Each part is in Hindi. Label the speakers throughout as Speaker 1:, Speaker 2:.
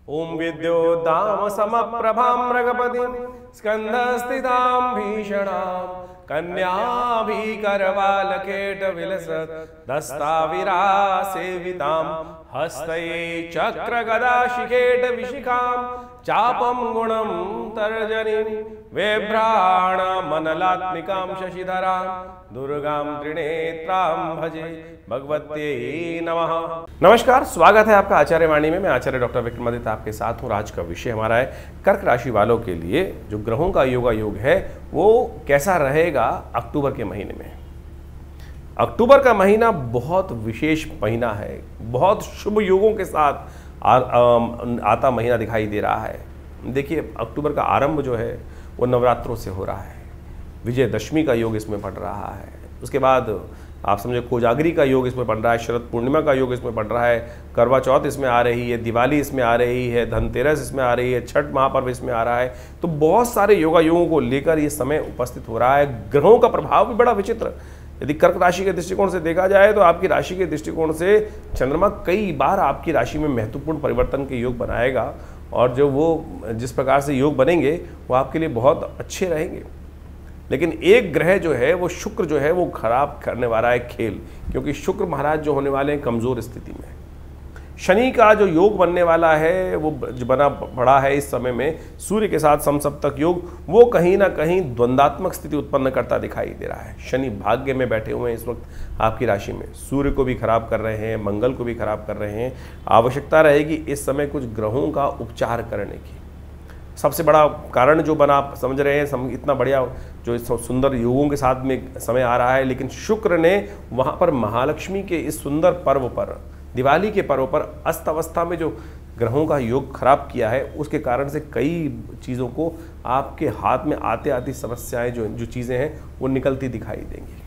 Speaker 1: ओम विद्योदाम समप्रभां मृगपतिं स्कंधस्थितां भीषणां कन्याभिकरवालकेट विलसत् दस्ताविरासेवितां हस्तये चक्रगदाशिखेट विशिखां चापं गुणं तर्जनीं वेभ्राणमनलात्मिकां शशिधरां दुर्गां त्रिनेत्रां भजे भगवत्यै नमः। नमस्कार, स्वागत है आपका आचार्य वाणी में। मैं आचार्य डॉक्टर विक्रमादित्य आपके साथ हूँ। आज का विषय हमारा है कर्क राशि वालों के लिए जो ग्रहों का योग है वो कैसा रहेगा अक्टूबर के महीने में। अक्टूबर का महीना बहुत विशेष महीना है, बहुत शुभ योगों के साथ आता महीना दिखाई दे रहा है। देखिए, अक्टूबर का आरंभ जो है वो नवरात्रों से हो रहा है, विजयदशमी का योग इसमें पड़ रहा है, उसके बाद आप समझे कोजागरी का योग इसमें पड़ रहा है, शरद पूर्णिमा का योग इसमें पड़ रहा है, करवा चौथ इसमें आ रही है, दिवाली इसमें आ रही है, धनतेरस इसमें आ रही है, छठ महापर्व इसमें आ रहा है। तो बहुत सारे योगों को लेकर ये समय उपस्थित हो रहा है। ग्रहों का प्रभाव भी बड़ा विचित्र। यदि कर्क राशि के दृष्टिकोण से देखा जाए तो आपकी राशि के दृष्टिकोण से चंद्रमा कई बार आपकी राशि में महत्वपूर्ण परिवर्तन के योग बनाएगा, और जो वो जिस प्रकार से योग बनेंगे वो आपके लिए बहुत अच्छे रहेंगे। लेकिन एक ग्रह जो है वो शुक्र जो है वो खराब करने वाला है खेल, क्योंकि शुक्र महाराज जो होने वाले हैं कमजोर स्थिति में। शनि का जो योग बनने वाला है वो जो बना पड़ा है इस समय में सूर्य के साथ समसप्तक योग, वो कहीं ना कहीं द्वंद्वात्मक स्थिति उत्पन्न करता दिखाई दे रहा है। शनि भाग्य में बैठे हुए हैं इस वक्त आपकी राशि में, सूर्य को भी खराब कर रहे हैं, मंगल को भी खराब कर रहे हैं। आवश्यकता रहेगी इस समय कुछ ग्रहों का उपचार करने की। सबसे बड़ा कारण जो बना, आप समझ रहे हैं, इतना बढ़िया जो सुंदर योगों के साथ में समय आ रहा है, लेकिन शुक्र ने वहाँ पर महालक्ष्मी के इस सुंदर पर्व पर, दिवाली के पर्व पर अस्त अवस्था में जो ग्रहों का योग खराब किया है, उसके कारण से कई चीज़ों को आपके हाथ में आते आती समस्याएं जो चीज़ें हैं वो निकलती दिखाई देंगी।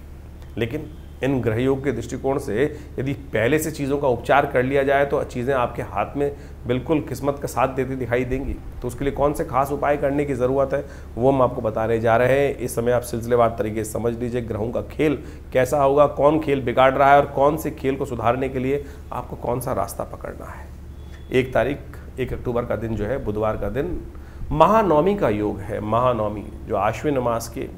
Speaker 1: लेकिन इन ग्रह योग के दृष्टिकोण से यदि पहले से चीज़ों का उपचार कर लिया जाए तो चीज़ें आपके हाथ में बिल्कुल किस्मत का साथ देती दिखाई देंगी। तो उसके लिए कौन से खास उपाय करने की ज़रूरत है वो हम आपको बताने जा रहे हैं। इस समय आप सिलसिलेवार तरीके से समझ लीजिए ग्रहों का खेल कैसा होगा, कौन खेल बिगाड़ रहा है और कौन से खेल को सुधारने के लिए आपको कौन सा रास्ता पकड़ना है। 1 अक्टूबर का दिन जो है, बुधवार का दिन, महानवमी का योग है। महानवमी जो आश्विन मास के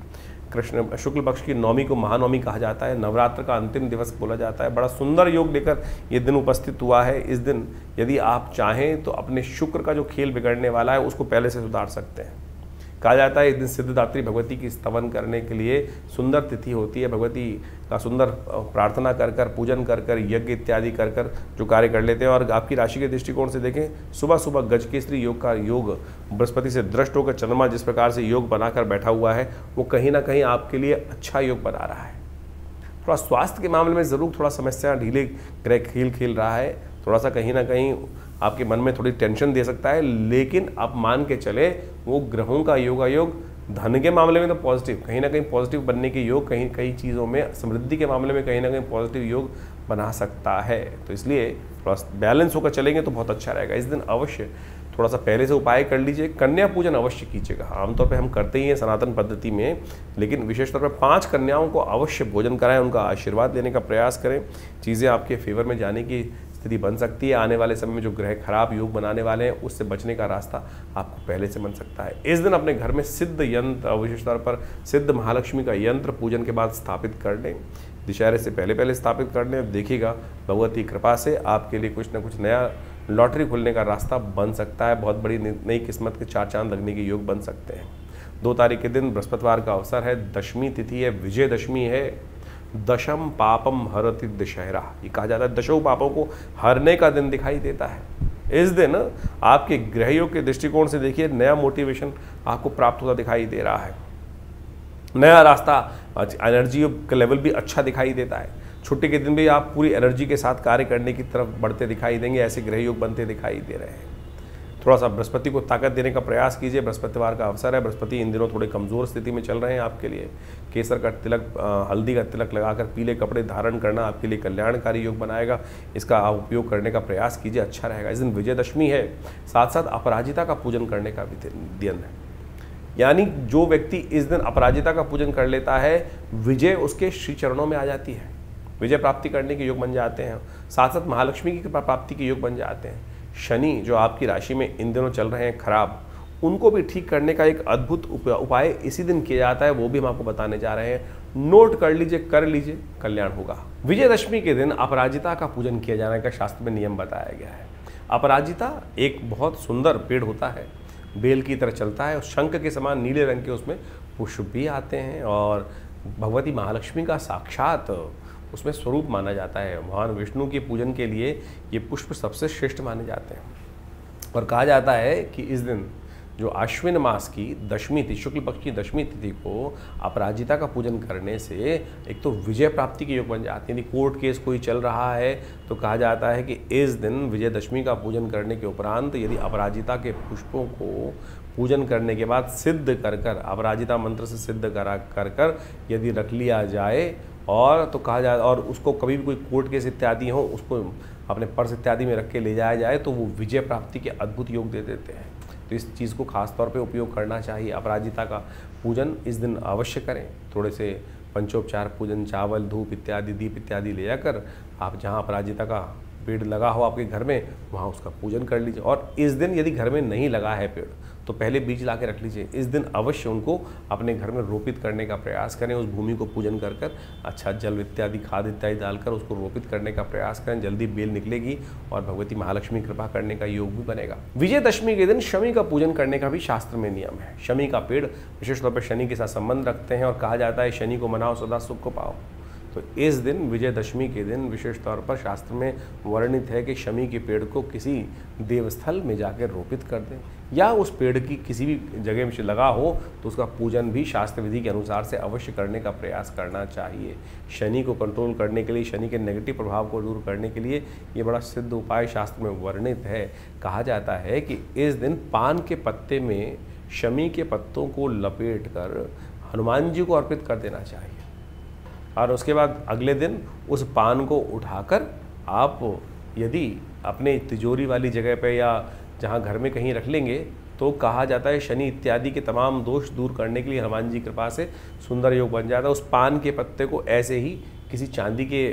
Speaker 1: कृष्ण शुक्ल पक्ष की नवमी को महानवमी कहा जाता है, नवरात्र का अंतिम दिवस बोला जाता है। बड़ा सुंदर योग लेकर ये दिन उपस्थित हुआ है। इस दिन यदि आप चाहें तो अपने शुक्र का जो खेल बिगड़ने वाला है उसको पहले से सुधार सकते हैं। कहा जाता है इस दिन सिद्धदात्री भगवती की स्तवन करने के लिए सुंदर तिथि होती है। भगवती का सुंदर प्रार्थना कर कर, पूजन कर कर, यज्ञ इत्यादि कर कर जो कार्य कर लेते हैं। और आपकी राशि के दृष्टिकोण से देखें, सुबह सुबह गजकेसरी योग का योग बृहस्पति से दृष्ट होकर चंद्रमा जिस प्रकार से योग बनाकर बैठा हुआ है वो कहीं ना कहीं आपके लिए अच्छा योग बना रहा है। थोड़ा स्वास्थ्य के मामले में ज़रूर थोड़ा समस्या, ढीले ग्रह खेल रहा है, थोड़ा सा कहीं ना कहीं आपके मन में थोड़ी टेंशन दे सकता है। लेकिन आप मान के चले वो ग्रहों का योग धन के मामले में तो पॉजिटिव, कहीं ना कहीं पॉजिटिव बनने के योग, कहीं कई चीज़ों में समृद्धि के मामले में कहीं ना कहीं पॉजिटिव योग बना सकता है। तो इसलिए थोड़ा बैलेंस होकर चलेंगे तो बहुत अच्छा रहेगा। इस दिन अवश्य थोड़ा सा पहले से उपाय कर लीजिए। कन्या पूजन अवश्य कीजिएगा। आमतौर पे हम करते ही हैं सनातन पद्धति में, लेकिन विशेष तौर पे 5 कन्याओं को अवश्य भोजन कराएं, उनका आशीर्वाद लेने का प्रयास करें। चीज़ें आपके फेवर में जाने की स्थिति बन सकती है। आने वाले समय में जो ग्रह खराब योग बनाने वाले हैं उससे बचने का रास्ता आपको पहले से बन सकता है। इस दिन अपने घर में सिद्ध यंत्र, विशेष तौर पर सिद्ध महालक्ष्मी का यंत्र पूजन के बाद स्थापित कर लें, दशहरे से पहले स्थापित कर लें। देखिएगा भगवती कृपा से आपके लिए कुछ ना कुछ नया लॉटरी खुलने का रास्ता बन सकता है। बहुत बड़ी नई किस्मत के 4 चांद लगने के योग बन सकते हैं। 2 तारीख के दिन बृहस्पतिवार का अवसर है, दशमी तिथि है, विजयदशमी है। दशम पापम हरति दशहरा, ये कहा जाता है दशों पापों को हरने का दिन दिखाई देता है। इस दिन आपके ग्रहों के दृष्टिकोण से देखिए नया मोटिवेशन आपको प्राप्त होता दिखाई दे रहा है, नया रास्ता, एनर्जी का लेवल भी अच्छा दिखाई देता है। छुट्टी के दिन भी आप पूरी एनर्जी के साथ कार्य करने की तरफ बढ़ते दिखाई देंगे। ऐसे ग्रह योग बनते दिखाई दे रहे हैं। थोड़ा सा बृहस्पति को ताकत देने का प्रयास कीजिए। बृहस्पतिवार का अवसर है। बृहस्पति इन दिनों थोड़े कमज़ोर स्थिति में चल रहे हैं आपके लिए। केसर का तिलक, हल्दी का तिलक लगाकर पीले कपड़े धारण करना आपके लिए कल्याणकारी योग बनाएगा। इसका आप उपयोग करने का प्रयास कीजिए, अच्छा रहेगा। इस दिन विजयदशमी है, साथ साथ अपराजिता का पूजन करने का भी दिन है। यानी जो व्यक्ति इस दिन अपराजिता का पूजन कर लेता है, विजय उसके श्री चरणों में आ जाती है। विजय प्राप्ति करने के योग बन जाते हैं, साथ साथ महालक्ष्मी की कृपा प्राप्ति के योग बन जाते हैं। शनि जो आपकी राशि में इन दिनों चल रहे हैं खराब, उनको भी ठीक करने का एक अद्भुत उपाय इसी दिन किया जाता है, वो भी हम आपको बताने जा रहे हैं। नोट कर लीजिए, कर लीजिए, कल्याण होगा। विजयदशमी के दिन अपराजिता का पूजन किया जाने का शास्त्र में नियम बताया गया है। अपराजिता एक बहुत सुंदर पेड़ होता है, बेल की तरह चलता है, शंख के समान नीले रंग के उसमें पुष्प भी आते हैं और भगवती महालक्ष्मी का साक्षात उसमें स्वरूप माना जाता है। भगवान विष्णु के पूजन के लिए ये पुष्प सबसे श्रेष्ठ माने जाते हैं और कहा जाता है कि इस दिन जो आश्विन मास की दशमी थी, शुक्ल पक्ष की दशमी तिथि को अपराजिता का पूजन करने से एक तो विजय प्राप्ति के योग बन जाती है। यदि कोर्ट केस कोई चल रहा है तो कहा जाता है कि इस दिन विजयदशमी का पूजन करने के उपरांत यदि अपराजिता के पुष्पों को पूजन करने के बाद सिद्ध कर कर, अपराजिता मंत्र से सिद्ध करा कर कर यदि रख लिया जाए और तो कहा जाए, और उसको कभी भी कोई कोर्ट केस इत्यादि हो उसको अपने पर्स इत्यादि में रख के ले जाया जाए तो वो विजय प्राप्ति के अद्भुत योग दे देते हैं। तो इस चीज़ को खास तौर पे उपयोग करना चाहिए। अपराजिता का पूजन इस दिन अवश्य करें। थोड़े से पंचोपचार पूजन, चावल, धूप इत्यादि, दीप इत्यादि ले जाकर आप जहाँ अपराजिता का पेड़ लगा हो आपके घर में वहाँ उसका पूजन कर लीजिए। और इस दिन यदि घर में नहीं लगा है पेड़ तो पहले बीज ला के रख लीजिए। इस दिन अवश्य उनको अपने घर में रोपित करने का प्रयास करें। उस भूमि को पूजन कर कर अच्छा जल इत्यादि, खाद इत्यादि डालकर उसको रोपित करने का प्रयास करें। जल्दी बेल निकलेगी और भगवती महालक्ष्मी कृपा करने का योग भी बनेगा। विजयदशमी के दिन शमी का पूजन करने का भी शास्त्र में नियम है। शमी का पेड़ विशेष तौर पर शनि के साथ संबंध रखते हैं और कहा जाता है शनि को मनाओ सदा सुख को पाओ। तो इस दिन विजयदशमी के दिन विशेष तौर पर शास्त्र में वर्णित है कि शमी के पेड़ को किसी देवस्थल में जाकर रोपित कर दें या उस पेड़ की किसी भी जगह में लगा हो तो उसका पूजन भी शास्त्र विधि के अनुसार से अवश्य करने का प्रयास करना चाहिए। शनि को कंट्रोल करने के लिए, शनि के नेगेटिव प्रभाव को दूर करने के लिए ये बड़ा सिद्ध उपाय शास्त्र में वर्णित है। कहा जाता है कि इस दिन पान के पत्ते में शमी के पत्तों को लपेट कर हनुमान जी को अर्पित कर देना चाहिए और उसके बाद अगले दिन उस पान को उठाकर आप यदि अपने तिजोरी वाली जगह पे या जहाँ घर में कहीं रख लेंगे तो कहा जाता है शनि इत्यादि के तमाम दोष दूर करने के लिए हनुमान जी कृपा से सुंदर योग बन जाता है। उस पान के पत्ते को ऐसे ही किसी चांदी के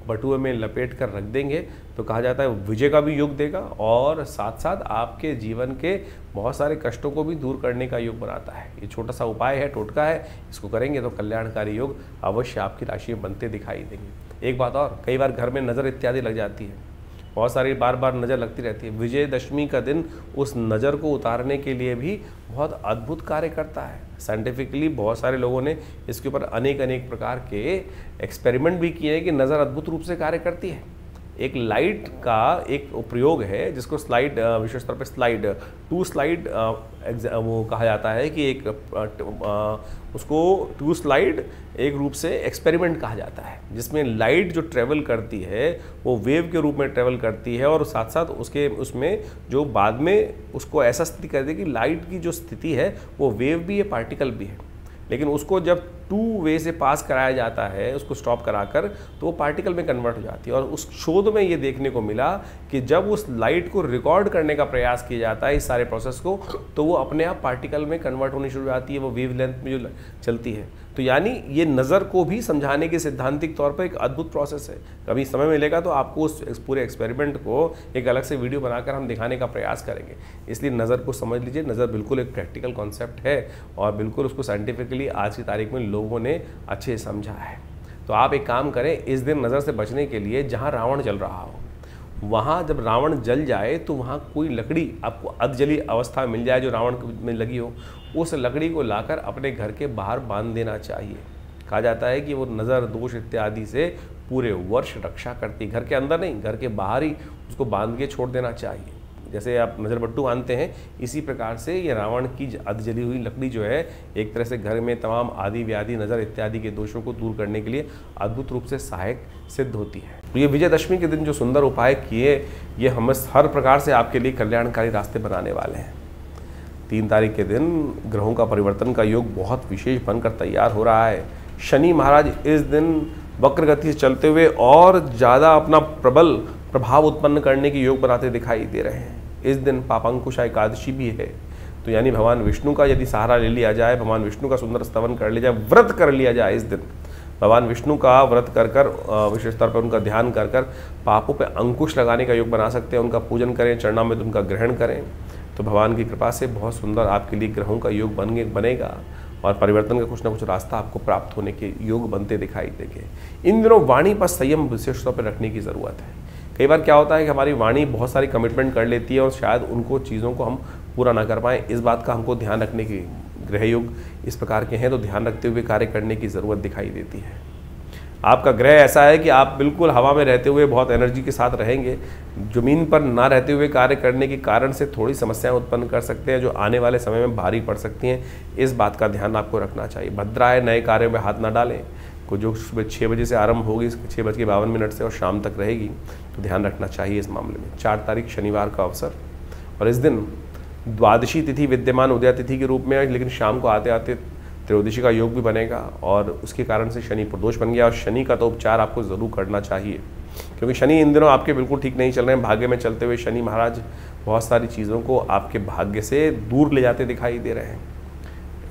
Speaker 1: बटुए में लपेट कर रख देंगे तो कहा जाता है विजय का भी योग देगा और साथ साथ आपके जीवन के बहुत सारे कष्टों को भी दूर करने का योग बनाता है। ये छोटा सा उपाय है, टोटका है, इसको करेंगे तो कल्याणकारी योग अवश्य आपकी राशि में बनते दिखाई देंगे। एक बात और, कई बार घर में नज़र इत्यादि लग जाती है, बहुत सारी बार बार नज़र लगती रहती है। विजयदशमी का दिन उस नज़र को उतारने के लिए भी बहुत अद्भुत कार्य करता है। साइंटिफिकली बहुत सारे लोगों ने इसके ऊपर अनेक अनेक प्रकार के एक्सपेरिमेंट भी किए हैं कि नज़र अद्भुत रूप से कार्य करती है। एक लाइट का एक प्रयोग है जिसको स्लाइड, विशेष तौर पे स्लाइड, टू स्लाइड वो कहा जाता है कि एक उसको टू स्लाइड एक रूप से एक्सपेरिमेंट कहा जाता है जिसमें लाइट जो ट्रेवल करती है वो वेव के रूप में ट्रेवल करती है और साथ साथ उसके उसमें जो बाद में उसको ऐसा स्थिति कर दे कि लाइट की जो स्थिति है वो वेव भी है, पार्टिकल भी है, लेकिन उसको जब टू वे से पास कराया जाता है, उसको स्टॉप कराकर, तो वो पार्टिकल में कन्वर्ट हो जाती है। और उस शोध में ये देखने को मिला कि जब उस लाइट को रिकॉर्ड करने का प्रयास किया जाता है इस सारे प्रोसेस को, तो वो अपने आप पार्टिकल में कन्वर्ट होनी शुरू हो जाती है, वो वेव लेंथ में जो चलती है। तो यानी ये नज़र को भी समझाने के सिद्धांतिक तौर पर एक अद्भुत प्रोसेस है। कभी समय मिलेगा तो आपको उस पूरे एक्सपेरिमेंट को एक अलग से वीडियो बनाकर हम दिखाने का प्रयास करेंगे। इसलिए नज़र को समझ लीजिए। नज़र बिल्कुल एक प्रैक्टिकल कॉन्सेप्ट है और बिल्कुल उसको साइंटिफिकली आज की तारीख में लोगों ने अच्छे से समझा है। तो आप एक काम करें, इस दिन नज़र से बचने के लिए जहाँ रावण जल रहा हो वहाँ जब रावण जल जाए तो वहाँ कोई लकड़ी आपको अधजली अवस्था में मिल जाए जो रावण में लगी हो, उस लकड़ी को लाकर अपने घर के बाहर बांध देना चाहिए। कहा जाता है कि वो नज़र दोष इत्यादि से पूरे वर्ष रक्षा करती। घर के अंदर नहीं, घर के बाहर ही उसको बांध के छोड़ देना चाहिए। जैसे आप नज़र बट्टू बांधते हैं, इसी प्रकार से ये रावण की अधजली हुई लकड़ी जो है एक तरह से घर में तमाम आदि व्याधि, नज़र इत्यादि के दोषों को दूर करने के लिए अद्भुत रूप से सहायक सिद्ध होती है। तो ये विजयदशमी के दिन जो सुंदर उपाय किए, ये हम हर प्रकार से आपके लिए कल्याणकारी रास्ते बनाने वाले हैं। 3 तारीख के दिन ग्रहों का परिवर्तन का योग बहुत विशेष बनकर तैयार हो रहा है। शनि महाराज इस दिन वक्र गति से चलते हुए और ज़्यादा अपना प्रबल प्रभाव उत्पन्न करने की योग बनाते दिखाई दे रहे हैं। इस दिन पापांकुशा एकादशी भी है, तो यानी भगवान विष्णु का यदि सहारा ले लिया जाए, भगवान विष्णु का सुंदर स्तवन कर लिया जाए, व्रत कर लिया जाए इस दिन, भगवान विष्णु का व्रत कर कर विशेष तौर पर उनका ध्यान कर कर पापों पे अंकुश लगाने का योग बना सकते हैं। उनका पूजन करें, चरणामृत उनका ग्रहण करें, तो भगवान की कृपा से बहुत सुंदर आपके लिए ग्रहों का योग बनेगा और परिवर्तन का कुछ ना कुछ रास्ता आपको प्राप्त होने के योग बनते दिखाई देंगे। इन दिनों वाणी पर संयम विशेष तौर पर रखने की ज़रूरत है। कई बार क्या होता है कि हमारी वाणी बहुत सारी कमिटमेंट कर लेती है और शायद उनको चीज़ों को हम पूरा ना कर पाएँ। इस बात का हमको ध्यान रखने की, ग्रह योग इस प्रकार के हैं तो ध्यान रखते हुए कार्य करने की ज़रूरत दिखाई देती है। आपका ग्रह ऐसा है कि आप बिल्कुल हवा में रहते हुए बहुत एनर्जी के साथ रहेंगे, ज़मीन पर ना रहते हुए कार्य करने के कारण से थोड़ी समस्याएं उत्पन्न कर सकते हैं जो आने वाले समय में भारी पड़ सकती हैं। इस बात का ध्यान आपको रखना चाहिए। भद्रा है, नए कार्यों में हाथ ना डालें। को जो सुबह 6 बजे से आरंभ होगी 6:52 से और शाम तक रहेगी, तो ध्यान रखना चाहिए इस मामले में। 4 तारीख शनिवार का अवसर और इस दिन द्वादशी तिथि विद्यमान उदया तिथि के रूप में है, लेकिन शाम को आते आते त्रयोदशी का योग भी बनेगा और उसके कारण से शनि प्रदोष बन गया। और शनि का तो उपचार आपको ज़रूर करना चाहिए, क्योंकि शनि इन दिनों आपके बिल्कुल ठीक नहीं चल रहे हैं। भाग्य में चलते हुए शनि महाराज बहुत सारी चीज़ों को आपके भाग्य से दूर ले जाते दिखाई दे रहे हैं।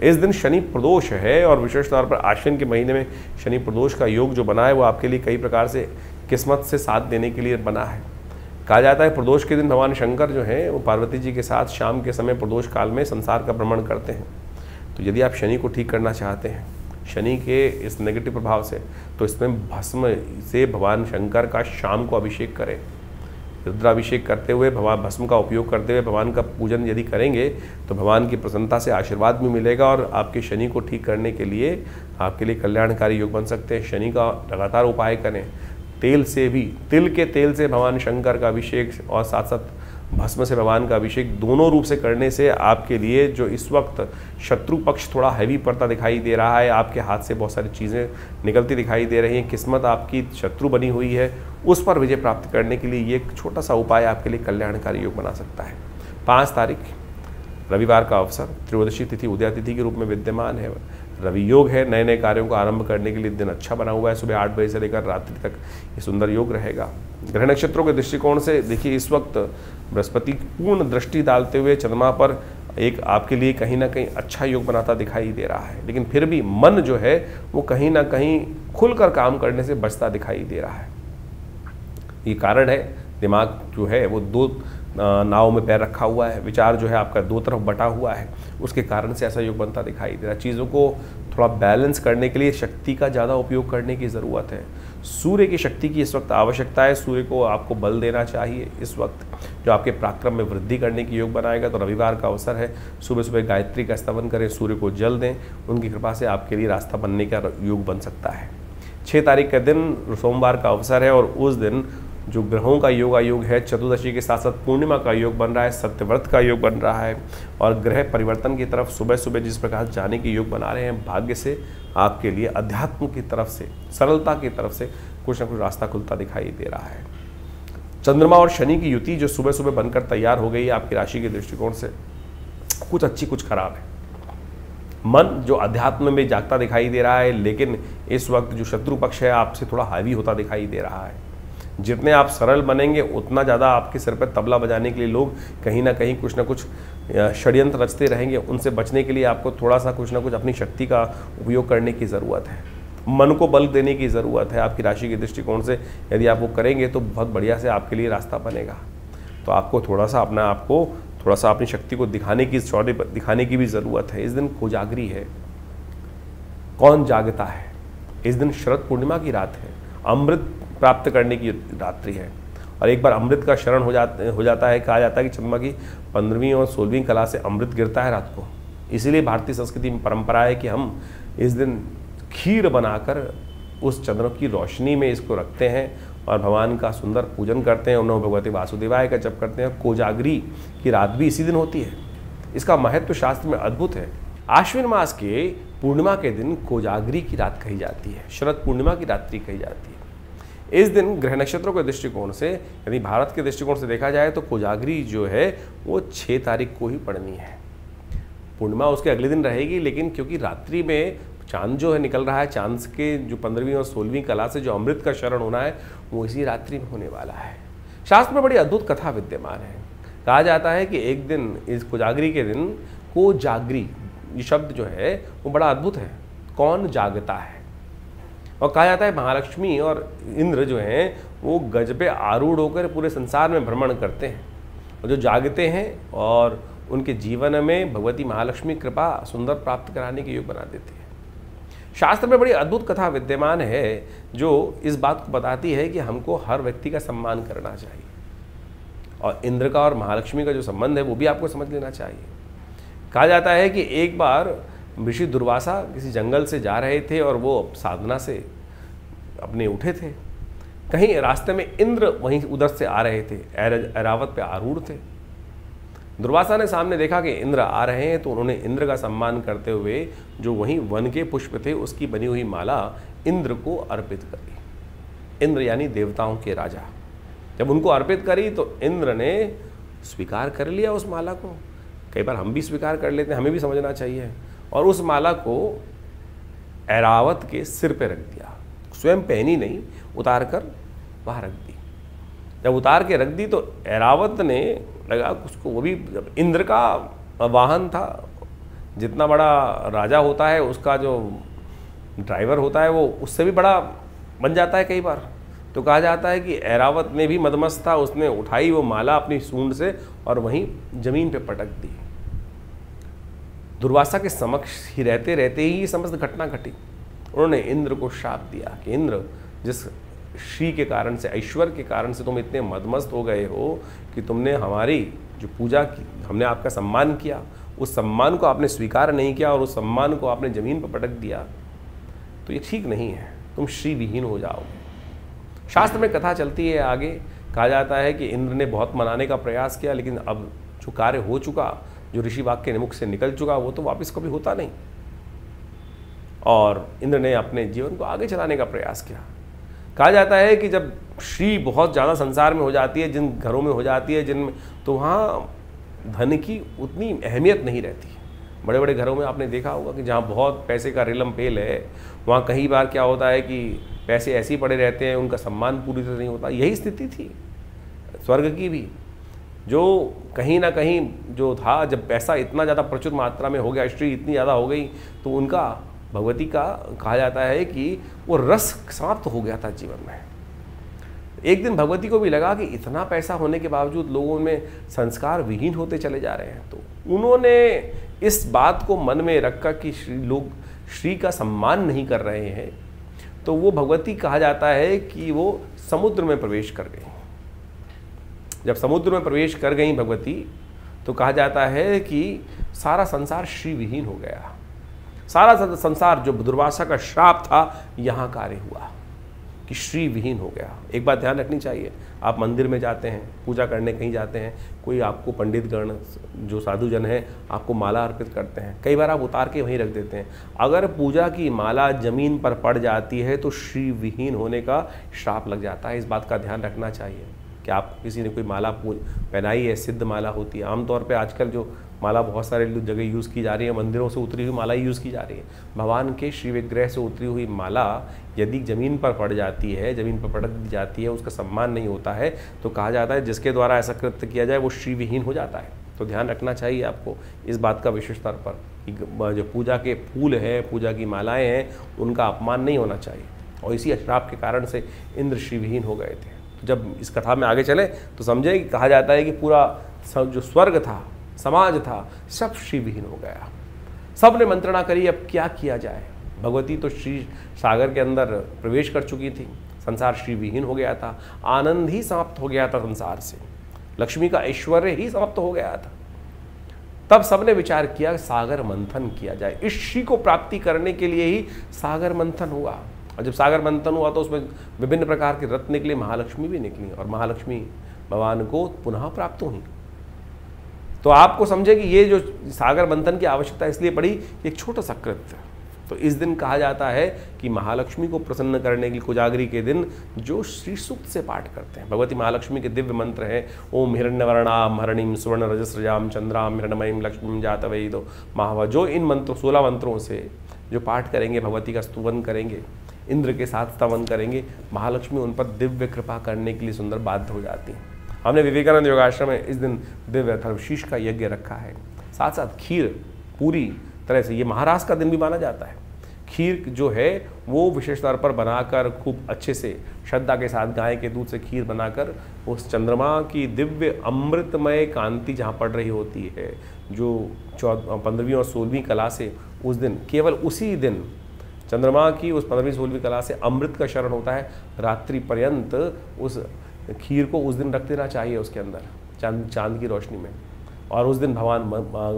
Speaker 1: इस दिन शनि प्रदोष है और विशेष तौर पर आश्विन के महीने में शनि प्रदोष का योग जो बना है वो आपके लिए कई प्रकार से किस्मत से साथ देने के लिए बना है। कहा जाता है प्रदोष के दिन भगवान शंकर जो हैं वो पार्वती जी के साथ शाम के समय प्रदोष काल में संसार का भ्रमण करते हैं। तो यदि आप शनि को ठीक करना चाहते हैं, शनि के इस नेगेटिव प्रभाव से, तो इसमें भस्म से भगवान शंकर का शाम को अभिषेक करें। रुद्राभिषेक करते हुए भगवान भस्म का उपयोग करते हुए भगवान का पूजन यदि करेंगे तो भगवान की प्रसन्नता से आशीर्वाद भी मिलेगा और आपके शनि को ठीक करने के लिए आपके लिए कल्याणकारी योग बन सकते हैं। शनि का लगातार उपाय करें। तेल से भी, तिल के तेल से भगवान शंकर का अभिषेक और साथ साथ भस्म से भगवान का अभिषेक दोनों रूप से करने से आपके लिए जो इस वक्त शत्रु पक्ष थोड़ा हैवी पड़ता दिखाई दे रहा है, आपके हाथ से बहुत सारी चीज़ें निकलती दिखाई दे रही हैं, किस्मत आपकी शत्रु बनी हुई है, उस पर विजय प्राप्त करने के लिए ये एक छोटा सा उपाय आपके लिए कल्याणकारी योग बना सकता है। 5 तारीख रविवार का अवसर त्रयोदशी तिथि उदया तिथि के रूप में विद्यमान है। रवि योग है, नए नए कार्यों को आरंभ करने के लिए दिन अच्छा बना हुआ है। सुबह 8 बजे से लेकर रात्रि तक ये सुंदर योग रहेगा। ग्रह नक्षत्रों के दृष्टिकोण से देखिए, इस वक्त बृहस्पति पूर्ण दृष्टि डालते हुए चंद्रमा पर एक आपके लिए कहीं ना कहीं अच्छा योग बनाता दिखाई दे रहा है, लेकिन फिर भी मन जो है वो कहीं ना कहीं खुलकर काम करने से बचता दिखाई दे रहा है। ये कारण है दिमाग जो है वो 2 नाव में पैर रखा हुआ है, विचार जो है आपका 2 तरफ बटा हुआ है, उसके कारण से ऐसा योग बनता दिखाई दे रहा है। चीज़ों को थोड़ा बैलेंस करने के लिए शक्ति का ज़्यादा उपयोग करने की ज़रूरत है। सूर्य की शक्ति की इस वक्त आवश्यकता है। सूर्य को आपको बल देना चाहिए इस वक्त, जो आपके पराक्रम में वृद्धि करने की योग बनाएगा। तो रविवार का अवसर है, सुबह सुबह गायत्री का स्तवन करें, सूर्य को जल दें, उनकी कृपा से आपके लिए रास्ता बनने का योग बन सकता है। 6 तारीख का दिन सोमवार का अवसर है और उस दिन जो ग्रहों का योग है, चतुर्दशी के साथ साथ पूर्णिमा का योग बन रहा है, सत्यव्रत का योग बन रहा है और ग्रह परिवर्तन की तरफ सुबह सुबह जिस प्रकार जाने के योग बना रहे हैं, भाग्य से आपके लिए अध्यात्म की तरफ से, सरलता की तरफ से कुछ ना कुछ रास्ता खुलता दिखाई दे रहा है। चंद्रमा और शनि की युति जो सुबह सुबह बनकर तैयार हो गई है आपकी राशि के दृष्टिकोण से, कुछ अच्छी कुछ खराब है। मन जो अध्यात्म में जागता दिखाई दे रहा है, लेकिन इस वक्त जो शत्रु पक्ष है आपसे थोड़ा हावी होता दिखाई दे रहा है। जितने आप सरल बनेंगे उतना ज़्यादा आपके सिर पर तबला बजाने के लिए लोग कहीं ना कहीं कुछ ना कुछ षड्यंत्र रचते रहेंगे। उनसे बचने के लिए आपको थोड़ा सा कुछ ना कुछ अपनी शक्ति का उपयोग करने की ज़रूरत है। मन को बल देने की ज़रूरत है आपकी राशि के दृष्टिकोण से। यदि आप वो करेंगे तो बहुत बढ़िया से आपके लिए रास्ता बनेगा। तो आपको थोड़ा सा अपनी शक्ति को दिखाने की भी ज़रूरत है। इस दिन कोजागरी है। कौन जागता है? इस दिन शरद पूर्णिमा की रात है, अमृत प्राप्त करने की रात्रि है और एक बार अमृत का शरण हो जाता है। कहा जाता है कि चंद्रमा की 15वीं और 16वीं कला से अमृत गिरता है रात को। इसीलिए भारतीय संस्कृति में परंपरा है कि हम इस दिन खीर बनाकर उस चंद्र की रोशनी में इसको रखते हैं और भगवान का सुंदर पूजन करते हैं। ओम नमो भगवते वासुदेवाय का जप करते हैं। कोजागरी की रात भी इसी दिन होती है। इसका महत्व शास्त्र में अद्भुत है। आश्विन मास के पूर्णिमा के दिन कोजागरी की रात कही जाती है, शरद पूर्णिमा की रात्रि कही जाती है। इस दिन ग्रह नक्षत्रों के दृष्टिकोण से, यदि भारत के दृष्टिकोण से देखा जाए तो कोजागरी जो है वो 6 तारीख को ही पड़नी है। पूर्णिमा उसके अगले दिन रहेगी, लेकिन क्योंकि रात्रि में चांद जो है निकल रहा है, चांद के जो 15वीं और 16वीं कला से जो अमृत का शरण होना है वो इसी रात्रि में होने वाला है। शास्त्र में बड़ी अद्भुत कथा विद्यमान है। कहा जाता है कि एक दिन इस कोजागरी के दिन कोजागरी ये शब्द जो है वो बड़ा अद्भुत है। कौन जागता है? और कहा जाता है महालक्ष्मी और इंद्र जो हैं वो गज पे आरूढ़ होकर पूरे संसार में भ्रमण करते हैं, और जो जागते हैं और उनके जीवन में भगवती महालक्ष्मी कृपा सुंदर प्राप्त कराने के योग बना देती है। शास्त्र में बड़ी अद्भुत कथा विद्यमान है जो इस बात को बताती है कि हमको हर व्यक्ति का सम्मान करना चाहिए, और इंद्र का और महालक्ष्मी का जो संबंध है वो भी आपको समझ लेना चाहिए। कहा जाता है कि एक बार ऋषि दुर्वासा किसी जंगल से जा रहे थे और वो साधना से अपने उठे थे। कहीं रास्ते में इंद्र वहीं उधर से आ रहे थे, ऐरावत पे आरूढ़ थे। दुर्वासा ने सामने देखा कि इंद्र आ रहे हैं, तो उन्होंने इंद्र का सम्मान करते हुए जो वहीं वन के पुष्प थे उसकी बनी हुई माला इंद्र को अर्पित करी। इंद्र यानी देवताओं के राजा। जब उनको अर्पित करी तो इंद्र ने स्वीकार कर लिया उस माला को। कई बार हम भी स्वीकार कर लेते हैं, हमें भी समझना चाहिए। और उस माला को ऐरावत के सिर पे रख दिया, स्वयं पहनी नहीं, उतार कर वहाँ रख दी। जब उतार के रख दी तो ऐरावत ने लगा उसको, वो भी जब इंद्र का वाहन था, जितना बड़ा राजा होता है उसका जो ड्राइवर होता है वो उससे भी बड़ा बन जाता है कई बार। तो कहा जाता है कि ऐरावत ने भी मदमस्त था, उसने उठाई वो माला अपनी सूंड से और वहीं जमीन पे पटक दी। दुर्वासा के समक्ष ही रहते रहते ही ये समस्त घटना घटी। उन्होंने इंद्र को शाप दिया कि इंद्र, जिस श्री के कारण से, ऐश्वर्य के कारण से तुम इतने मदमस्त हो गए हो कि तुमने हमारी जो पूजा की, हमने आपका सम्मान किया, उस सम्मान को आपने स्वीकार नहीं किया और उस सम्मान को आपने जमीन पर पटक दिया, तो ये ठीक नहीं है, तुम श्री विहीन हो जाओगे। शास्त्र में कथा चलती है आगे। कहा जाता है कि इंद्र ने बहुत मनाने का प्रयास किया, लेकिन अब जो कार्य हो चुका, जो ऋषि वाक्य के मुख से निकल चुका, वो तो वापस कभी होता नहीं। और इंद्र ने अपने जीवन को आगे चलाने का प्रयास किया। कहा जाता है कि जब श्री बहुत ज़्यादा संसार में हो जाती है, जिन घरों में हो जाती है, जिनमें, तो वहाँ धन की उतनी अहमियत नहीं रहती। बड़े बड़े घरों में आपने देखा होगा कि जहाँ बहुत पैसे का रिलम पेल है, वहाँ कई बार क्या होता है कि पैसे ऐसे ही पड़े रहते हैं, उनका सम्मान पूरी तरह नहीं होता। यही स्थिति थी स्वर्ग की भी, जो कहीं ना कहीं जो था, जब पैसा इतना ज़्यादा प्रचुर मात्रा में हो गया, श्री इतनी ज़्यादा हो गई, तो उनका भगवती का कहा जाता है कि वो रस समाप्त हो गया था जीवन में। एक दिन भगवती को भी लगा कि इतना पैसा होने के बावजूद लोगों में संस्कार विहीन होते चले जा रहे हैं, तो उन्होंने इस बात को मन में रखकर कि लोग श्री का सम्मान नहीं कर रहे हैं, तो वो भगवती कहा जाता है कि वो समुद्र में प्रवेश कर गई। जब समुद्र में प्रवेश कर गई भगवती, तो कहा जाता है कि सारा संसार श्री विहीन हो गया। सारा संसार, जो दुर्वासा का श्राप था, यहाँ कार्य हुआ कि श्री विहीन हो गया। एक बात ध्यान रखनी चाहिए, आप मंदिर में जाते हैं, पूजा करने कहीं जाते हैं, कोई आपको पंडित गण जो साधुजन है आपको माला अर्पित करते हैं, कई बार आप उतार के वहीं रख देते हैं। अगर पूजा की माला जमीन पर पड़ जाती है तो श्री विहीन होने का श्राप लग जाता है। इस बात का ध्यान रखना चाहिए कि आप किसी ने कोई माला पहनाई है, सिद्ध माला होती है। आमतौर पे आजकल जो माला बहुत सारे जगह यूज़ की जा रही है, मंदिरों से उतरी हुई माला यूज़ की जा रही है। भगवान के श्री विग्रह से उतरी हुई माला यदि ज़मीन पर पड़ जाती है, ज़मीन पर पटक दी जाती है, उसका सम्मान नहीं होता है, तो कहा जाता है जिसके द्वारा ऐसा कृत्य किया जाए वो श्री विहीन हो जाता है। तो ध्यान रखना चाहिए आपको इस बात का विशेष स्तर पर कि जो पूजा के फूल हैं, पूजा की मालाएँ हैं, उनका अपमान नहीं होना चाहिए। और इसी श्राप के कारण से इंद्र श्री विहीन हो गए थे। जब इस कथा में आगे चले तो समझे कि कहा जाता है कि पूरा जो स्वर्ग था, समाज था, सब श्री विहीन हो गया। सब ने मंत्रणा करी अब क्या किया जाए। भगवती तो श्री सागर के अंदर प्रवेश कर चुकी थी, संसार श्री विहीन हो गया था, आनंद ही समाप्त हो गया था संसार से, लक्ष्मी का ऐश्वर्य ही समाप्त हो गया था। तब सबने विचार किया सागर मंथन किया जाए। इस श्री को प्राप्ति करने के लिए ही सागर मंथन हुआ। और जब सागर मंथन हुआ तो उसमें विभिन्न प्रकार के रत्न निकले, महालक्ष्मी भी निकली और महालक्ष्मी भगवान को पुनः प्राप्त हुई। तो आपको समझे कि ये जो सागर मंथन की आवश्यकता इसलिए पड़ी, एक छोटा सा कृत्य। तो इस दिन कहा जाता है कि महालक्ष्मी को प्रसन्न करने के लिए कोजागरी के दिन जो श्री सूक्त से पाठ करते हैं, भगवती महालक्ष्मी के दिव्य मंत्र हैं, ओम हिरण्यवर्णाम हरणिम सुवर्ण रजस्रजाम चंद्राम हिरण्मयीम लक्ष्मीम जातवेदो महावा। जो इन मंत्रों 16 मंत्रों से जो पाठ करेंगे, भगवती का स्तुवन करेंगे, इंद्र के साथ स्तवन करेंगे, महालक्ष्मी उन पर दिव्य कृपा करने के लिए सुंदर बाध्य हो जाती हैं। हमने विवेकानंद योगाश्रम में इस दिन दिव्य थर्वशीष का यज्ञ रखा है, साथ साथ खीर पूरी तरह से, ये महाराज का दिन भी माना जाता है। खीर जो है वो विशेष तौर पर बनाकर खूब अच्छे से श्रद्धा के साथ गाय के दूध से खीर बनाकर उस चंद्रमा की दिव्य अमृतमय कांति जहाँ पड़ रही होती है, जो 15वीं और 16वीं कला से उस दिन, केवल उसी दिन चंद्रमा की उस 15वीं 16वीं कला से अमृत का शरण होता है, रात्रि पर्यंत उस खीर को उस दिन रख देना चाहिए उसके अंदर चांद की रोशनी में। और उस दिन भगवान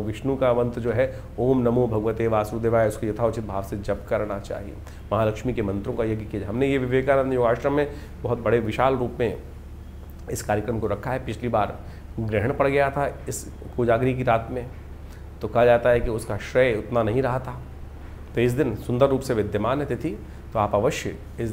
Speaker 1: विष्णु का मंत्र जो है ओम नमो भगवते वासुदेवाय, उसको यथाउचित भाव से जप करना चाहिए। महालक्ष्मी के मंत्रों का यज्ञ किया। हमने ये विवेकानंद योगाश्रम में बहुत बड़े विशाल रूप में इस कार्यक्रम को रखा है। पिछली बार ग्रहण पड़ गया था इस कोजागरी की रात में, तो कहा जाता है कि उसका श्रेय उतना नहीं रहा था। तो इस दिन सुंदर रूप से विद्यमान है तिथि, तो आप अवश्य इस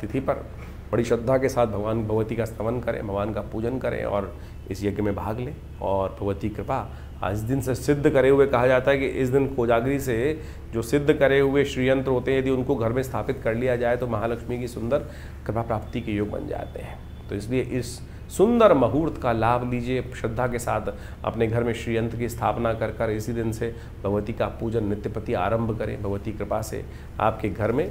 Speaker 1: तिथि पर बड़ी श्रद्धा के साथ भगवान भगवती का स्तवन करें, भगवान का पूजन करें और इस यज्ञ में भाग लें। और भगवती कृपा आज दिन से सिद्ध करे हुए, कहा जाता है कि इस दिन कोजागरी से जो सिद्ध करे हुए श्रीयंत्र होते हैं, यदि उनको घर में स्थापित कर लिया जाए तो महालक्ष्मी की सुंदर कृपा प्राप्ति के योग बन जाते हैं। तो इसलिए इस सुंदर मुहूर्त का लाभ लीजिए, श्रद्धा के साथ अपने घर में श्रीयंत्र की स्थापना कर कर इसी दिन से भगवती का पूजन नित्यप्रति आरंभ करें। भगवती कृपा से आपके घर में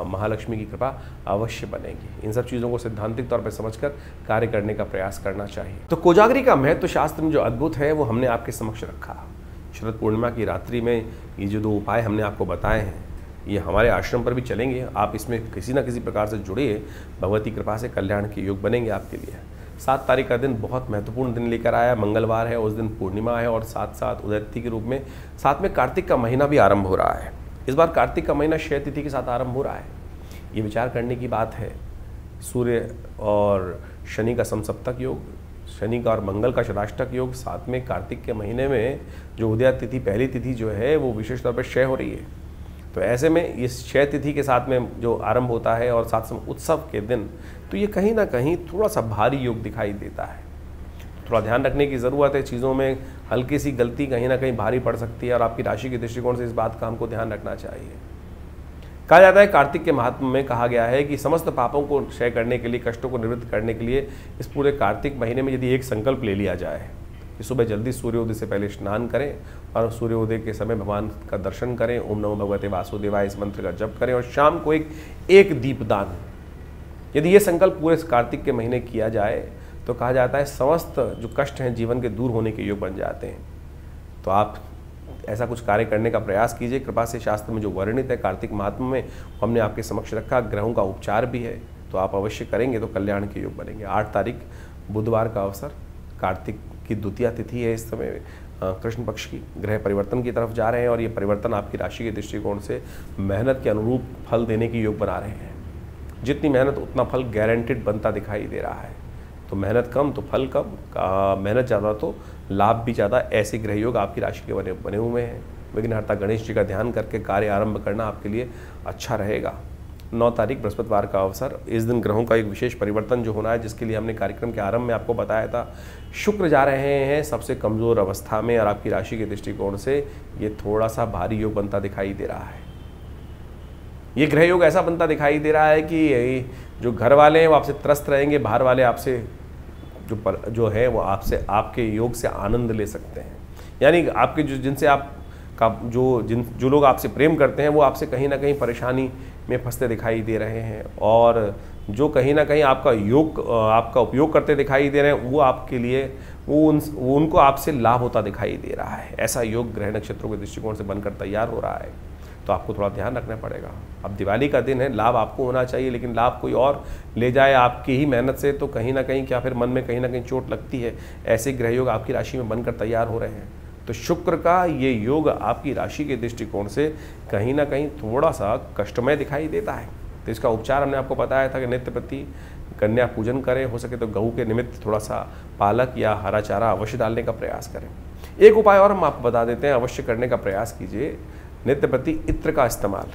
Speaker 1: महालक्ष्मी की कृपा अवश्य बनेगी। इन सब चीज़ों को सैद्धांतिक तौर पर समझकर कार्य करने का प्रयास करना चाहिए। तो कोजागरी का महत्व शास्त्र में जो अद्भुत है वो हमने आपके समक्ष रखा। शरद पूर्णिमा की रात्रि में ये जो 2 उपाय हमने आपको बताए हैं, ये हमारे आश्रम पर भी चलेंगे। आप इसमें किसी न किसी प्रकार से जुड़िए, भगवती कृपा से कल्याण के योग बनेंगे आपके लिए। 7 तारीख का दिन बहुत महत्वपूर्ण दिन लेकर आया, मंगलवार है, उस दिन पूर्णिमा है और साथ साथ उदय तिथि के रूप में साथ में कार्तिक का महीना भी आरंभ हो रहा है। इस बार कार्तिक का महीना क्षय तिथि के साथ आरंभ हो रहा है। ये विचार करने की बात है। सूर्य और शनि का समसप्तक योग, शनि का और मंगल का षडाष्टक योग, साथ में कार्तिक के महीने में जो उदय तिथि पहली तिथि जो है वो विशेष तौर पर क्षय हो रही है। तो ऐसे में इस क्षय तिथि के साथ में जो आरंभ होता है और साथ में उत्सव के दिन, तो ये कहीं ना कहीं थोड़ा सा भारी योग दिखाई देता है। थोड़ा ध्यान रखने की ज़रूरत है। चीज़ों में हल्की सी गलती कहीं ना कहीं भारी पड़ सकती है और आपकी राशि के दृष्टिकोण से इस बात का हमको ध्यान रखना चाहिए। कहा जाता है कार्तिक के महात्म में कहा गया है कि समस्त पापों को क्षय करने के लिए, कष्टों को निवृत्त करने के लिए इस पूरे कार्तिक महीने में यदि एक संकल्प ले लिया जाए कि सुबह जल्दी सूर्योदय से पहले स्नान करें और सूर्योदय के समय भगवान का दर्शन करें, ओम नमो भगवते वासुदेवाय इस मंत्र का जप करें और शाम को एक दीपदान, यदि ये संकल्प पूरे कार्तिक के महीने किया जाए तो कहा जाता है समस्त जो कष्ट हैं जीवन के दूर होने के योग बन जाते हैं। तो आप ऐसा कुछ कार्य करने का प्रयास कीजिए। कृपा से शास्त्र में जो वर्णित है कार्तिक महात्म्य में हमने आपके समक्ष रखा। ग्रहों का उपचार भी है, तो आप अवश्य करेंगे तो कल्याण के योग बनेंगे। 8 तारीख बुधवार का अवसर, कार्तिक की द्वितीया तिथि है। इस समय कृष्ण पक्ष की ग्रह परिवर्तन की तरफ जा रहे हैं और ये परिवर्तन आपकी राशि के दृष्टिकोण से मेहनत के अनुरूप फल देने की योग बना रहे हैं। जितनी मेहनत उतना फल गारंटेड बनता दिखाई दे रहा है। तो मेहनत कम तो फल कम, मेहनत ज़्यादा तो लाभ भी ज़्यादा। ऐसे ग्रह योग आपकी राशि के बने हुए हैं। विघ्नहर्ता गणेश जी का ध्यान करके कार्य आरंभ करना आपके लिए अच्छा रहेगा। 9 तारीख बृहस्पतिवार का अवसर, इस दिन ग्रहों का एक विशेष परिवर्तन जो होना है, जिसके लिए हमने कार्यक्रम के आरंभ में आपको बताया था। शुक्र जा रहे हैं सबसे कमज़ोर अवस्था में और आपकी राशि के दृष्टिकोण से ये थोड़ा सा भारी योग बनता दिखाई दे रहा है। ये ग्रह योग ऐसा बनता दिखाई दे रहा है कि जो घर वाले हैं वो आपसे त्रस्त रहेंगे, बाहर वाले आपसे जो है वो आपसे आपके योग से आनंद ले सकते हैं। यानी आपके जिनसे आप का जो लोग आपसे प्रेम करते हैं वो आपसे कहीं ना कहीं परेशानी में फंसते दिखाई दे रहे हैं और जो कहीं ना कहीं आपका उपयोग करते दिखाई दे रहे हैं वो आपके लिए उनको आपसे लाभ होता दिखाई दे रहा है। ऐसा योग ग्रह नक्षत्रों के दृष्टिकोण से बनकर तैयार हो रहा है। तो आपको थोड़ा ध्यान रखना पड़ेगा। अब दिवाली का दिन है, लाभ आपको होना चाहिए, लेकिन लाभ कोई और ले जाए आपकी ही मेहनत से तो कहीं ना कहीं क्या फिर मन में कहीं ना कहीं चोट लगती है। ऐसे ग्रह योग आपकी राशि में बनकर तैयार हो रहे हैं। तो शुक्र का ये योग आपकी राशि के दृष्टिकोण से कहीं ना कहीं थोड़ा सा कष्टमय दिखाई देता है। तो इसका उपचार हमने आपको बताया था कि नित्य प्रति कन्या पूजन करें, हो सके तो गऊ के निमित्त थोड़ा सा पालक या हरा चारा अवश्य डालने का प्रयास करें। एक उपाय और हम आपको बता देते हैं, अवश्य करने का प्रयास कीजिए। नित्य प्रति इत्र का इस्तेमाल,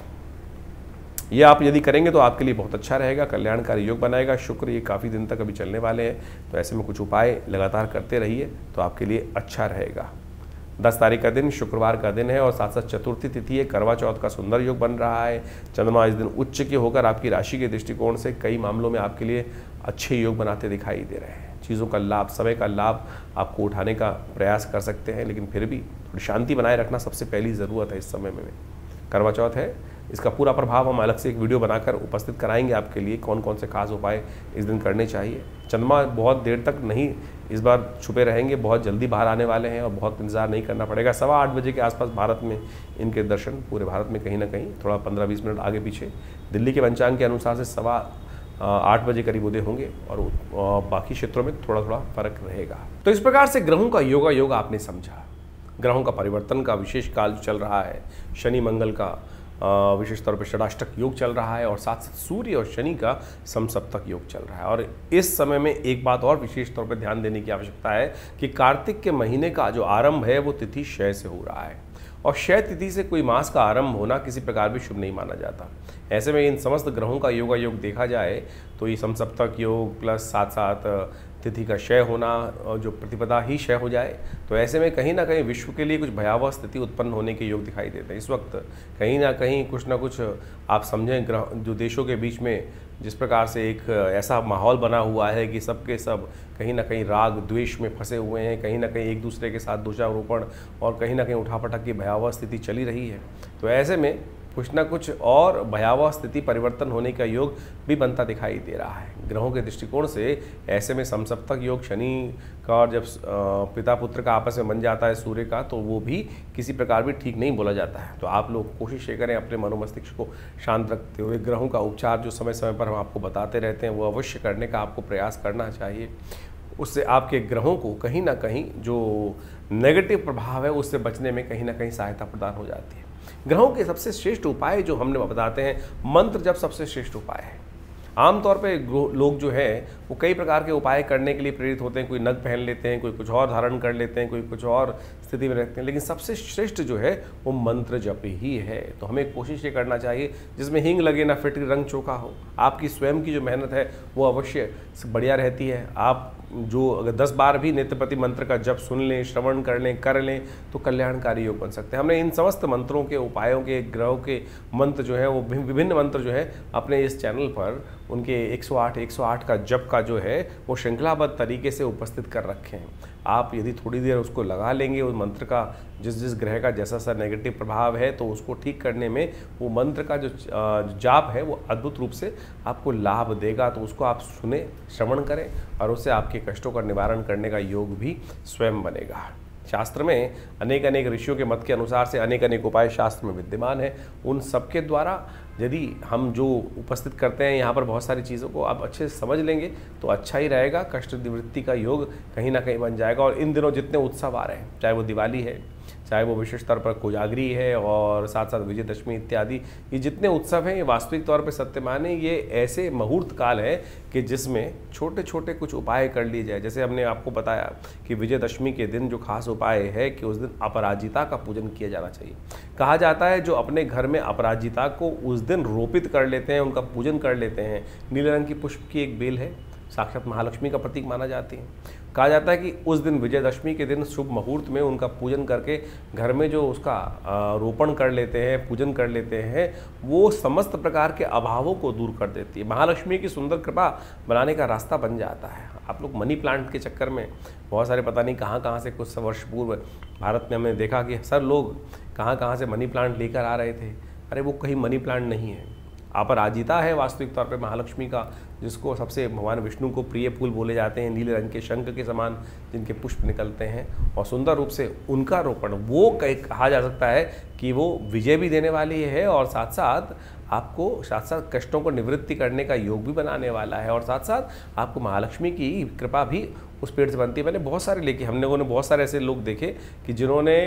Speaker 1: ये आप यदि करेंगे तो आपके लिए बहुत अच्छा रहेगा, कल्याणकारी योग बनाएगा। शुक्र ये काफ़ी दिन तक अभी चलने वाले हैं, तो ऐसे में कुछ उपाय लगातार करते रहिए तो आपके लिए अच्छा रहेगा। 10 तारीख का दिन शुक्रवार का दिन है और साथ साथ चतुर्थी तिथि है। करवा चौथ का सुंदर योग बन रहा है। चंद्रमा इस दिन उच्च के होकर आपकी राशि के दृष्टिकोण से कई मामलों में आपके लिए अच्छे योग बनाते दिखाई दे रहे हैं। चीज़ों का लाभ, समय का लाभ आपको उठाने का प्रयास कर सकते हैं, लेकिन फिर भी थोड़ी शांति बनाए रखना सबसे पहली ज़रूरत है इस समय में। करवा चौथ है, इसका पूरा प्रभाव हम अलग से एक वीडियो बनाकर उपस्थित कराएंगे आपके लिए, कौन कौन से खास उपाय इस दिन करने चाहिए। चंद्रमा बहुत देर तक नहीं इस बार छुपे रहेंगे, बहुत जल्दी बाहर आने वाले हैं और बहुत इंतजार नहीं करना पड़ेगा। 8:15 बजे के आसपास भारत में इनके दर्शन, पूरे भारत में कहीं ना कहीं थोड़ा 15-20 मिनट आगे पीछे दिल्ली के पंचांग के अनुसार से 8:15 बजे करीब उदय होंगे और बाकी क्षेत्रों में थोड़ा थोड़ा फर्क रहेगा। तो इस प्रकार से ग्रहों का योग आपने समझा। ग्रहों का परिवर्तन का विशेष काल चल रहा है, शनि मंगल का विशेष तौर पर षडाष्टक योग चल रहा है और साथ साथ सूर्य और शनि का समसप्तक योग चल रहा है। और इस समय में एक बात और विशेष तौर पर ध्यान देने की आवश्यकता है कि कार्तिक के महीने का जो आरंभ है वो तिथि क्षय से हो रहा है और क्षय तिथि से कोई मास का आरंभ होना किसी प्रकार भी शुभ नहीं माना जाता। ऐसे में इन समस्त ग्रहों का योग देखा जाए तो ये समसप्तक योग प्लस साथ साथ तिथि का क्षय होना और जो प्रतिपदा ही क्षय हो जाए, तो ऐसे में कहीं ना कहीं विश्व के लिए कुछ भयावह स्थिति उत्पन्न होने के योग दिखाई देते हैं। इस वक्त कहीं ना कहीं कुछ ना कुछ आप समझें, जो देशों के बीच में जिस प्रकार से एक ऐसा माहौल बना हुआ है कि सबके सब कहीं ना कहीं राग द्वेष में फंसे हुए हैं, कहीं ना कहीं एक दूसरे के साथ दोषारोपण और कहीं ना कहीं उठापटक की भयावह स्थिति चली रही है। तो ऐसे में कुछ ना कुछ और भयावह स्थिति परिवर्तन होने का योग भी बनता दिखाई दे रहा है ग्रहों के दृष्टिकोण से। ऐसे में समसप्तक योग शनि का और जब पिता पुत्र का आपस में बन जाता है सूर्य का, तो वो भी किसी प्रकार भी ठीक नहीं बोला जाता है। तो आप लोग कोशिश ये करें अपने मनोमस्तिष्क को शांत रखते हुए ग्रहों का उपचार जो समय समय पर हम आपको बताते रहते हैं वो अवश्य करने का आपको प्रयास करना चाहिए। उससे आपके ग्रहों को कहीं ना कहीं जो नेगेटिव प्रभाव है उससे बचने में कहीं ना कहीं सहायता प्रदान हो जाती है। ग्रहों के सबसे श्रेष्ठ उपाय जो हमने बताते हैं, मंत्र जप सबसे श्रेष्ठ उपाय है। आमतौर पे लोग जो है वो कई प्रकार के उपाय करने के लिए प्रेरित होते हैं, कोई नग पहन लेते हैं, कोई कुछ और धारण कर लेते हैं, कोई कुछ और स्थिति में रहते हैं, लेकिन सबसे श्रेष्ठ जो है वो मंत्र जप ही है। तो हमें कोशिश ये करना चाहिए जिसमें हींग लगे ना फिट रंग चोखा हो। आपकी स्वयं की जो मेहनत है वो अवश्य बढ़िया रहती है। आप जो अगर 10 बार भी नित्यप्रति मंत्र का जप सुन लें, श्रवण कर लें तो कल्याणकारी योग बन सकते हैं। हमने इन समस्त मंत्रों के, उपायों के, ग्रहों के मंत्र जो है वो विभिन्न मंत्र जो है अपने इस चैनल पर उनके 108 का जप का जो है वो श्रृंखलाबद्ध तरीके से उपस्थित कर रखे हैं। आप यदि थोड़ी देर उसको लगा लेंगे, उस मंत्र का जिस ग्रह का जैसा सा नेगेटिव प्रभाव है तो उसको ठीक करने में वो मंत्र का जो जाप है वो अद्भुत रूप से आपको लाभ देगा। तो उसको आप सुने, श्रवण करें और उससे आपके कष्टों का निवारण करने का योग भी स्वयं बनेगा। शास्त्र में अनेक ऋषियों के मत के अनुसार से अनेक उपाय शास्त्र में विद्यमान है। उन सबके द्वारा यदि हम जो उपस्थित करते हैं यहाँ पर बहुत सारी चीज़ों को आप अच्छे से समझ लेंगे तो अच्छा ही रहेगा। कष्ट निवृत्ति का योग कहीं ना कहीं बन जाएगा। और इन दिनों जितने उत्सव आ रहे हैं, चाहे वो दिवाली है, चाहे वो विशेष तौर पर कोजागरी है और साथ साथ विजयदशमी इत्यादि, ये जितने उत्सव हैं ये वास्तविक तौर पर सत्य माने ये ऐसे मुहूर्त काल है कि जिसमें छोटे छोटे कुछ उपाय कर लिए जाए। जैसे हमने आपको बताया कि विजयदशमी के दिन जो खास उपाय है कि उस दिन अपराजिता का पूजन किया जाना चाहिए। कहा जाता है जो अपने घर में अपराजिता को उस दिन रोपित कर लेते हैं, उनका पूजन कर लेते हैं, नीले रंग की पुष्प की एक बेल है, साक्षात महालक्ष्मी का प्रतीक माना जाती है। कहा जाता है कि उस दिन विजयदशमी के दिन शुभ मुहूर्त में उनका पूजन करके घर में जो उसका रोपण कर लेते हैं, पूजन कर लेते हैं, वो समस्त प्रकार के अभावों को दूर कर देती है। महालक्ष्मी की सुंदर कृपा बनाने का रास्ता बन जाता है। आप लोग मनी प्लांट के चक्कर में बहुत सारे पता नहीं कहाँ से कुछ वर्ष पूर्व भारत में हमने देखा कि सर लोग कहाँ से मनी प्लांट लेकर आ रहे थे। अरे वो कहीं मनी प्लांट नहीं है, अपराजिता है वास्तविक तौर पे महालक्ष्मी का, जिसको सबसे भगवान विष्णु को प्रिय फूल बोले जाते हैं, नीले रंग के शंख के समान जिनके पुष्प निकलते हैं और सुंदर रूप से उनका रोपण वो कहा जा सकता है कि वो विजय भी देने वाली है और साथ साथ आपको साथ साथ कष्टों को निवृत्ति करने का योग भी बनाने वाला है और साथ साथ आपको महालक्ष्मी की कृपा भी उस पेड़ से बनती है। मैंने बहुत सारे लेके हम लोगों ने बहुत सारे ऐसे लोग देखे कि जिन्होंने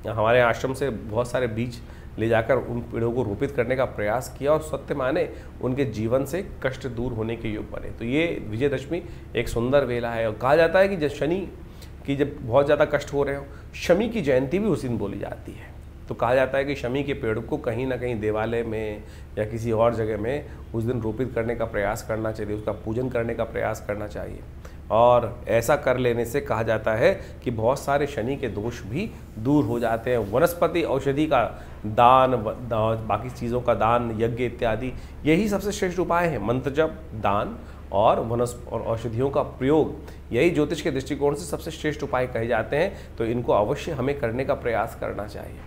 Speaker 1: हमारे आश्रम से बहुत सारे बीज ले जाकर उन पेड़ों को रोपित करने का प्रयास किया और सत्य माने उनके जीवन से कष्ट दूर होने के योग बने। तो ये विजयदशमी एक सुंदर वेला है और कहा जाता है कि जब शनि की जब बहुत ज़्यादा कष्ट हो रहे हो, शमी की जयंती भी उस दिन बोली जाती है। तो कहा जाता है कि शमी के पेड़ को कहीं ना कहीं देवालय में या किसी और जगह में उस दिन रोपित करने का प्रयास करना चाहिए, उसका पूजन करने का प्रयास करना चाहिए। और ऐसा कर लेने से कहा जाता है कि बहुत सारे शनि के दोष भी दूर हो जाते हैं। वनस्पति औषधि का दान, बाकी चीज़ों का दान, यज्ञ इत्यादि, यही सबसे श्रेष्ठ उपाय है। मंत्र जप, दान और और औषधियों का प्रयोग, यही ज्योतिष के दृष्टिकोण से सबसे श्रेष्ठ उपाय कहे जाते हैं। तो इनको अवश्य हमें करने का प्रयास करना चाहिए।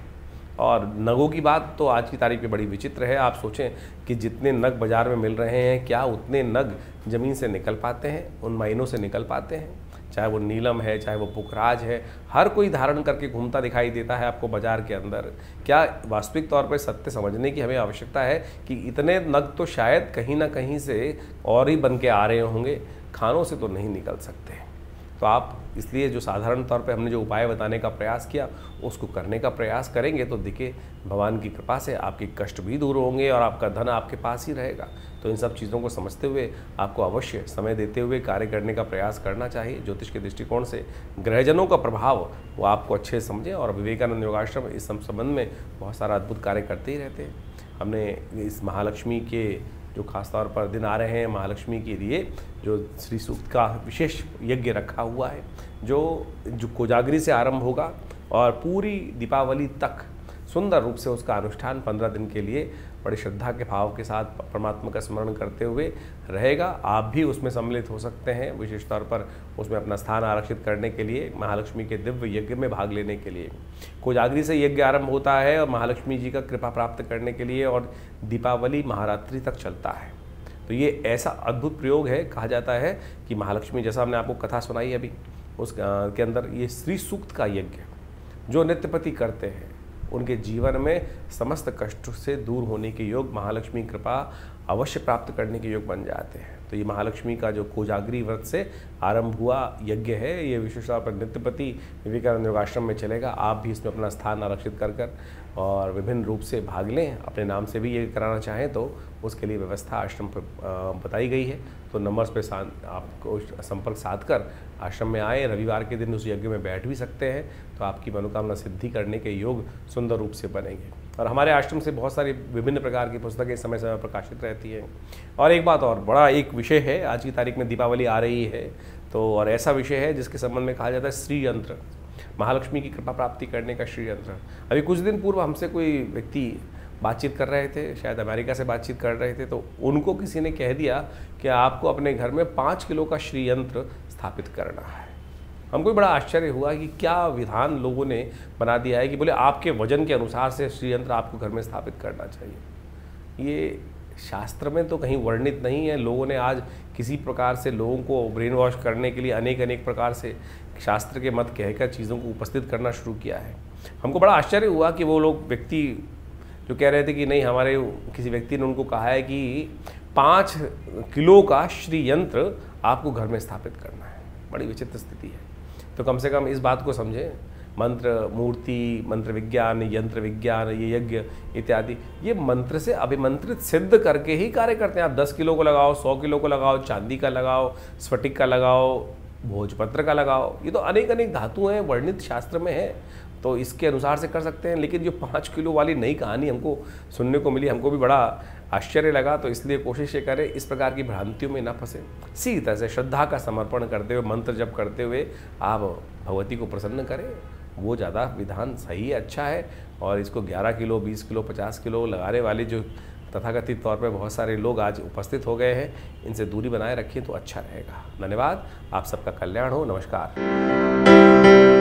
Speaker 1: और नगों की बात तो आज की तारीख में बड़ी विचित्र है। आप सोचें कि जितने नग बाज़ार में मिल रहे हैं, क्या उतने नग ज़मीन से निकल पाते हैं, उन महीनों से निकल पाते हैं? चाहे वो नीलम है, चाहे वो पुखराज है, हर कोई धारण करके घूमता दिखाई देता है आपको बाज़ार के अंदर। क्या वास्तविक तौर पर सत्य समझने की हमें आवश्यकता है कि इतने नग तो शायद कहीं ना कहीं से और ही बन के आ रहे होंगे, खानों से तो नहीं निकल सकते। तो आप इसलिए जो साधारण तौर पे हमने जो उपाय बताने का प्रयास किया, उसको करने का प्रयास करेंगे तो देखिए भगवान की कृपा से आपके कष्ट भी दूर होंगे और आपका धन आपके पास ही रहेगा। तो इन सब चीज़ों को समझते हुए आपको अवश्य समय देते हुए कार्य करने का प्रयास करना चाहिए। ज्योतिष के दृष्टिकोण से ग्रहजनों का प्रभाव वो आपको अच्छे से समझें, और विवेकानंद योगाश्रम इस संबंध में बहुत सारा अद्भुत कार्य करते ही रहते हैं। हमने इस महालक्ष्मी के जो खास तौर पर दिन आ रहे हैं, महालक्ष्मी के लिए जो श्री सूक्त का विशेष यज्ञ रखा हुआ है, जो कोजागरी से आरंभ होगा और पूरी दीपावली तक सुंदर रूप से उसका अनुष्ठान 15 दिन के लिए बड़ी श्रद्धा के भाव के साथ परमात्मा का स्मरण करते हुए रहेगा। आप भी उसमें सम्मिलित हो सकते हैं, विशेष तौर पर उसमें अपना स्थान आरक्षित करने के लिए, महालक्ष्मी के दिव्य यज्ञ में भाग लेने के लिए। कोजागरी से यज्ञ आरंभ होता है और महालक्ष्मी जी का कृपा प्राप्त करने के लिए, और दीपावली महारात्रि तक चलता है। तो ये ऐसा अद्भुत प्रयोग है। कहा जाता है कि महालक्ष्मी, जैसा हमने आपको कथा सुनाई अभी, उस के अंदर ये श्री सूक्त का यज्ञ जो नित्यपति करते हैं, उनके जीवन में समस्त कष्ट से दूर होने के योग, महालक्ष्मी कृपा अवश्य प्राप्त करने के योग बन जाते हैं। तो ये महालक्ष्मी का जो कोजागरी व्रत से आरंभ हुआ यज्ञ है, ये विशेष तौर पर नित्यपति विवेकानंद योगाश्रम में चलेगा। आप भी इसमें अपना स्थान आरक्षित कर और विभिन्न रूप से भाग लें। अपने नाम से भी ये कराना चाहें तो उसके लिए व्यवस्था आश्रम पर बताई गई है। तो नंबर्स पे आपको संपर्क साध कर आश्रम में आए। रविवार के दिन उस यज्ञ में बैठ भी सकते हैं, तो आपकी मनोकामना सिद्धि करने के योग सुंदर रूप से बनेंगे। और हमारे आश्रम से बहुत सारी विभिन्न प्रकार की पुस्तकें समय समय प्रकाशित रहती हैं। और एक बात और, बड़ा एक विषय है, आज की तारीख में दीपावली आ रही है, तो और ऐसा विषय है जिसके संबंध में कहा जाता है श्री यंत्र, महालक्ष्मी की कृपा प्राप्ति करने का श्री यंत्र। अभी कुछ दिन पूर्व हमसे कोई व्यक्ति बातचीत कर रहे थे, शायद अमेरिका से बातचीत कर रहे थे, तो उनको किसी ने कह दिया कि आपको अपने घर में 5 किलो का श्री यंत्र स्थापित करना है। हमको बड़ा आश्चर्य हुआ कि क्या विधान लोगों ने बना दिया है कि बोले आपके वजन के अनुसार से श्री यंत्र आपको घर में स्थापित करना चाहिए। ये शास्त्र में तो कहीं वर्णित नहीं है। लोगों ने आज किसी प्रकार से लोगों को ब्रेन वॉश करने के लिए अनेक प्रकार से शास्त्र के मत कहकर चीज़ों को उपस्थित करना शुरू किया है। हमको बड़ा आश्चर्य हुआ कि वो लोग व्यक्ति जो कह रहे थे कि नहीं, हमारे किसी व्यक्ति ने उनको कहा है कि 5 किलो का श्री यंत्र आपको घर में स्थापित करना है। बड़ी विचित्र स्थिति है। तो कम से कम इस बात को समझें, मंत्र, मूर्ति, मंत्र विज्ञान, यंत्र विज्ञान, ये यज्ञ इत्यादि, ये मंत्र से अभिमंत्रित सिद्ध करके ही कार्य करते हैं। आप 10 किलो को लगाओ, 100 किलो को लगाओ, चांदी का लगाओ, स्फटिक का लगाओ, भोजपत्र का लगाओ, ये तो अनेक धातु हैं, वर्णित शास्त्र में है, तो इसके अनुसार से कर सकते हैं। लेकिन जो 5 किलो वाली नई कहानी हमको सुनने को मिली, हमको भी बड़ा आश्चर्य लगा। तो इसलिए कोशिश ये करें इस प्रकार की भ्रांतियों में ना फंसे। सीधी तरह से श्रद्धा का समर्पण करते हुए, मंत्र जप करते हुए आप भगवती को प्रसन्न करें, वो ज़्यादा विधान सही है, अच्छा है। और इसको 11 किलो, 20 किलो, 50 किलो लगाने वाले जो तथाकथित तौर पर बहुत सारे लोग आज उपस्थित हो गए हैं, इनसे दूरी बनाए रखिए तो अच्छा रहेगा। धन्यवाद। आप सबका कल्याण हो। नमस्कार।